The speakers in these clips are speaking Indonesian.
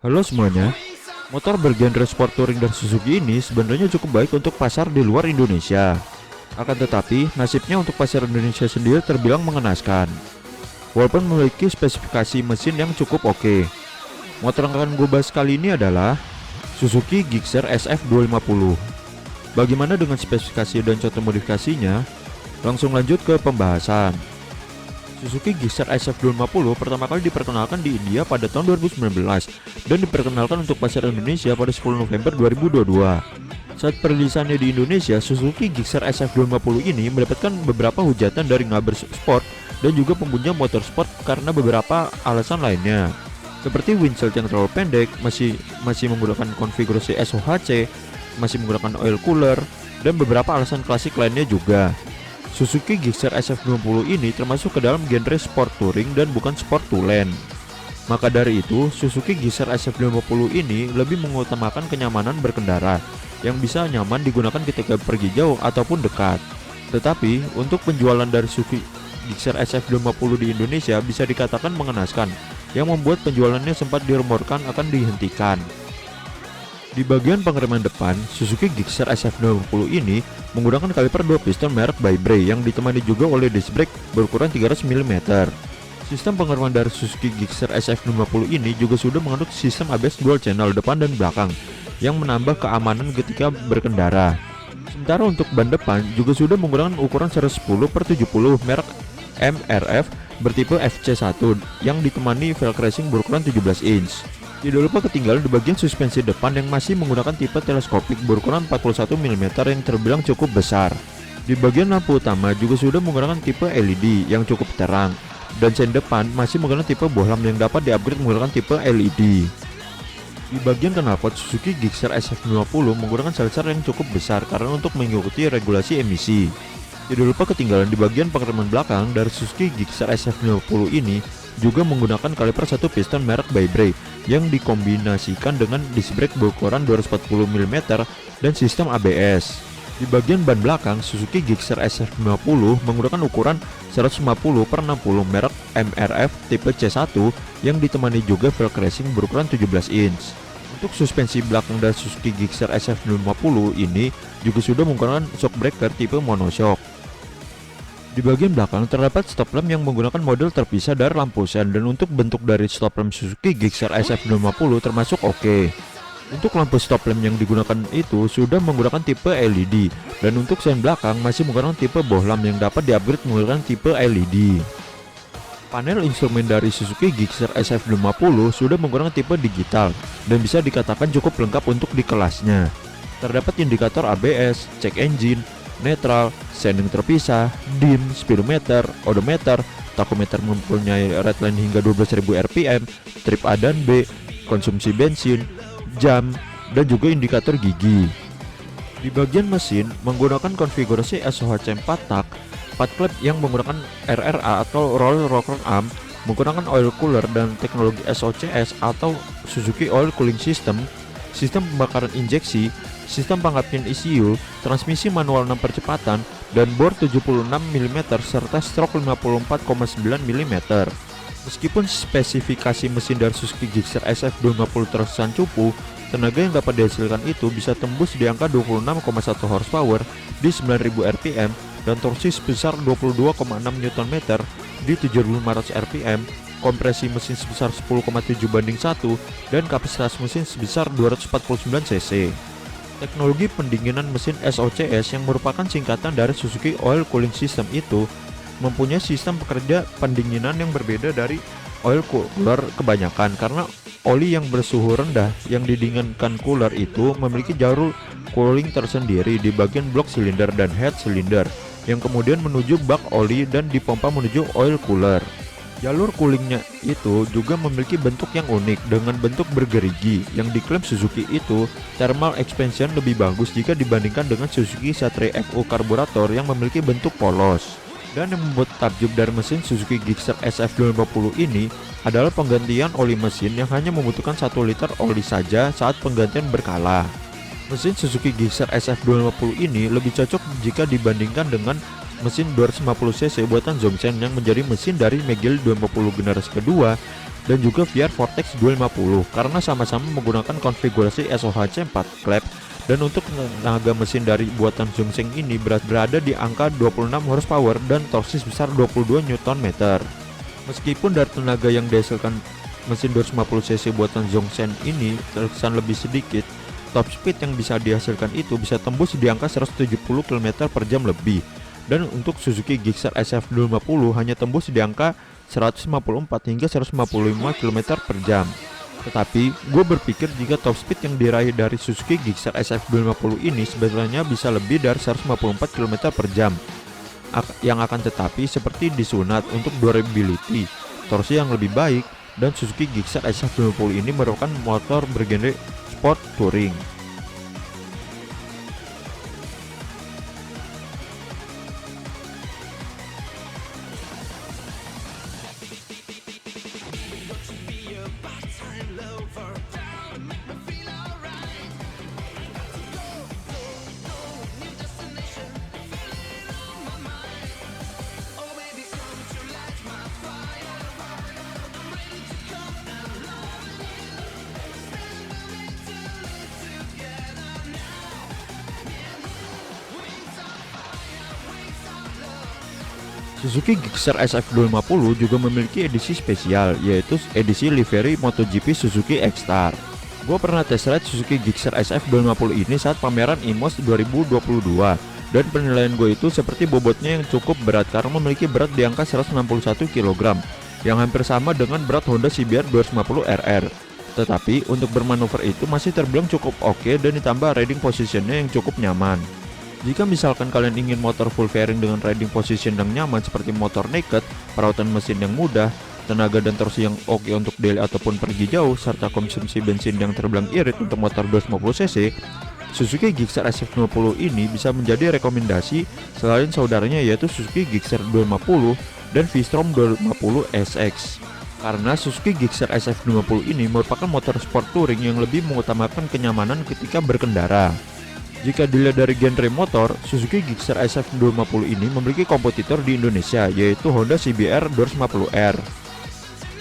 Halo semuanya, motor bergenre sport touring dari Suzuki ini sebenarnya cukup baik untuk pasar di luar Indonesia. Akan tetapi, nasibnya untuk pasar Indonesia sendiri terbilang mengenaskan. Walaupun memiliki spesifikasi mesin yang cukup oke. Motor yang akan gue bahas kali ini adalah Suzuki Gixxer SF250. Bagaimana dengan spesifikasi dan contoh modifikasinya? Langsung lanjut ke pembahasan. Suzuki Gixxer SF250 pertama kali diperkenalkan di India pada tahun 2019 dan diperkenalkan untuk pasar Indonesia pada 10 November 2022. Saat perilisannya di Indonesia, Suzuki Gixxer SF250 ini mendapatkan beberapa hujatan dari ngaber sport dan juga pengguna motorsport karena beberapa alasan lainnya. Seperti windshield yang terlalu pendek, masih menggunakan konfigurasi SOHC, masih menggunakan oil cooler, dan beberapa alasan klasik lainnya juga. Suzuki Gixxer SF250 ini termasuk ke dalam genre sport touring dan bukan sport to land. Maka dari itu, Suzuki Gixxer SF250 ini lebih mengutamakan kenyamanan berkendara yang bisa nyaman digunakan ketika pergi jauh ataupun dekat. Tetapi, untuk penjualan dari Suzuki Gixxer SF250 di Indonesia bisa dikatakan mengenaskan, yang membuat penjualannya sempat dirumorkan akan dihentikan. Di bagian pengereman depan, Suzuki Gixxer SF250 ini menggunakan kaliper 2 piston merek Vibray yang ditemani juga oleh disc brake berukuran 300 mm. Sistem pengereman dari Suzuki Gixxer SF250 ini juga sudah mengandung sistem ABS dual channel depan dan belakang yang menambah keamanan ketika berkendara. Sementara untuk ban depan juga sudah menggunakan ukuran 110/70 merek MRF bertipe FC1 yang ditemani velg racing berukuran 17 inch. Tidak lupa ketinggalan di bagian suspensi depan yang masih menggunakan tipe teleskopik berukuran 41 mm yang terbilang cukup besar. Di bagian lampu utama juga sudah menggunakan tipe LED yang cukup terang, dan sen depan masih menggunakan tipe bohlam yang dapat di-upgrade menggunakan tipe LED. Di bagian knalpot, Suzuki Gixxer SF250 menggunakan sensor yang cukup besar karena untuk mengikuti regulasi emisi. Tidak lupa ketinggalan di bagian pengereman belakang dari Suzuki Gixxer SF250 ini juga menggunakan kaliper 1 piston merek Vibray yang dikombinasikan dengan disc brake berukuran 240 mm dan sistem ABS. Di bagian ban belakang, Suzuki Gixxer SF250 menggunakan ukuran 150/60 merek MRF tipe C1 yang ditemani juga velg racing berukuran 17 inch. Untuk suspensi belakang dari Suzuki Gixxer SF250 ini juga sudah menggunakan shock breaker tipe monoshock. Di bagian belakang terdapat stop lamp yang menggunakan model terpisah dari lampu sen, dan untuk bentuk dari stop lamp Suzuki Gixxer SF250 termasuk oke. Untuk lampu stop lamp yang digunakan itu sudah menggunakan tipe LED, dan untuk sen belakang masih menggunakan tipe bohlam yang dapat di-upgrade menggunakan tipe LED. Panel instrumen dari Suzuki Gixxer SF250 sudah menggunakan tipe digital dan bisa dikatakan cukup lengkap untuk di kelasnya. Terdapat indikator ABS, cek engine, netral, sending terpisah, dim, speedometer, odometer, tachometer mempunyai redline hingga 12.000 rpm, trip A dan B, konsumsi bensin, jam, dan juga indikator gigi. Di bagian mesin menggunakan konfigurasi SOHC 4 tak, 4 klep yang menggunakan RRA atau Roll Rocker Arm, menggunakan oil cooler dan teknologi SOCS atau Suzuki Oil Cooling System, sistem pembakaran injeksi, sistem pengabdian ECU, transmisi manual 6 percepatan, dan bor 76 mm serta stroke 54,9 mm. Meskipun spesifikasi mesin dari Suzuki Gixxer SF250 terkesan cupu, tenaga yang dapat dihasilkan itu bisa tembus di angka 26,1 horsepower di 9000 rpm dan torsi sebesar 22,6 Nm di 7500 rpm, kompresi mesin sebesar 10,7/1, dan kapasitas mesin sebesar 249 cc. Teknologi pendinginan mesin SOCS yang merupakan singkatan dari Suzuki Oil Cooling System itu mempunyai sistem pekerja pendinginan yang berbeda dari oil cooler kebanyakan, karena oli yang bersuhu rendah yang didinginkan cooler itu memiliki jalur cooling tersendiri di bagian blok silinder dan head silinder yang kemudian menuju bak oli dan dipompa menuju oil cooler. Jalur coolingnya itu juga memiliki bentuk yang unik dengan bentuk bergerigi yang diklaim Suzuki itu thermal expansion lebih bagus jika dibandingkan dengan Suzuki Satria FU karburator yang memiliki bentuk polos. Dan yang membuat takjub dari mesin Suzuki Gixxer SF250 ini adalah penggantian oli mesin yang hanya membutuhkan 1 liter oli saja saat penggantian berkala. Mesin Suzuki Gixxer SF250 ini lebih cocok jika dibandingkan dengan mesin 250cc buatan Zongchen yang menjadi mesin dari Megil 250 generasi kedua dan juga VR Vortex 250 karena sama-sama menggunakan konfigurasi SOHC 4 klep, dan untuk tenaga mesin dari buatan Zhongsheng ini berada di angka 26 horsepower dan torsi sebesar 22 Nm. Meskipun dari tenaga yang dihasilkan mesin 250 cc buatan Zhongsheng ini terkesan lebih sedikit, top speed yang bisa dihasilkan itu bisa tembus di angka 170 km per jam lebih, dan untuk Suzuki Gixxer SF250 hanya tembus di angka 154 hingga 155 km per jam. Tetapi gue berpikir jika top speed yang diraih dari Suzuki Gixxer SF250 ini sebenarnya bisa lebih dari 154 km per jam. Yang akan tetapi seperti disunat untuk durability, torsi yang lebih baik, dan Suzuki Gixxer SF250 ini merupakan motor bergenre sport touring. Suzuki Gixxer SF250 juga memiliki edisi spesial, yaitu edisi livery MotoGP Suzuki X-Star. Gue pernah test ride Suzuki Gixxer SF250 ini saat pameran IMOS 2022, dan penilaian gue itu seperti bobotnya yang cukup berat karena memiliki berat di angka 161 kg, yang hampir sama dengan berat Honda CBR 250 RR. Tetapi untuk bermanuver itu masih terbilang cukup oke, dan ditambah riding positionnya yang cukup nyaman. Jika misalkan kalian ingin motor full fairing dengan riding position yang nyaman seperti motor naked, perawatan mesin yang mudah, tenaga dan torsi yang oke untuk daily ataupun pergi jauh, serta konsumsi bensin yang terbilang irit untuk motor 250cc, Suzuki Gixxer SF250 ini bisa menjadi rekomendasi selain saudaranya, yaitu Suzuki Gixxer 250 dan V-Strom 250 SX. Karena Suzuki Gixxer SF250 ini merupakan motor sport touring yang lebih mengutamakan kenyamanan ketika berkendara. Jika dilihat dari genre motor, Suzuki Gixxer SF250 ini memiliki kompetitor di Indonesia, yaitu Honda CBR 250R.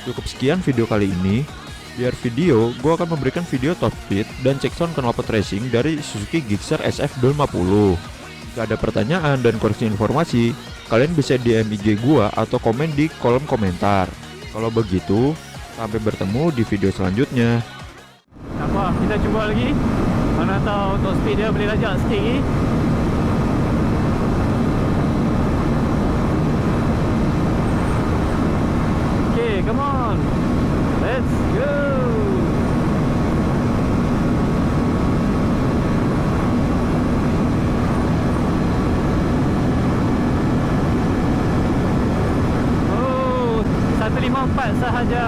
Cukup sekian video kali ini. Di akhir video, gue akan memberikan video top speed dan cek sound knalpot racing dari Suzuki Gixxer SF250. Jika ada pertanyaan dan koreksi informasi, kalian bisa DM IG gue atau komen di kolom komentar. Kalau begitu, sampai bertemu di video selanjutnya. Apa, kita cuba lagi. Mana tahu untuk speed dia boleh lajak sikit lagi. Okay, come on. Let's go. Oh, 154 sahaja.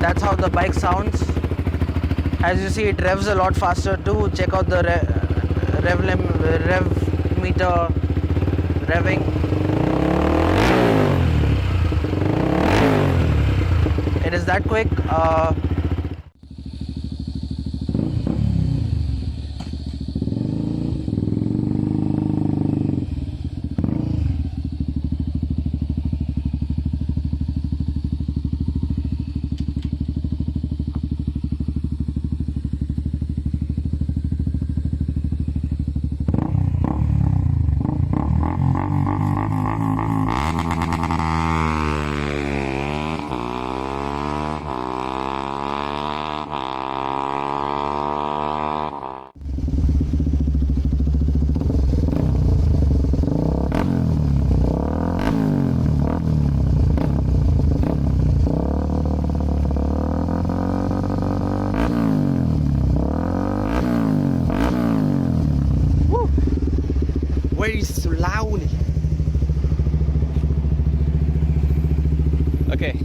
That's how the bike sounds. As you see, it revs a lot faster too. Check out the rev meter revving. It is that quick. It's so loud. Okay.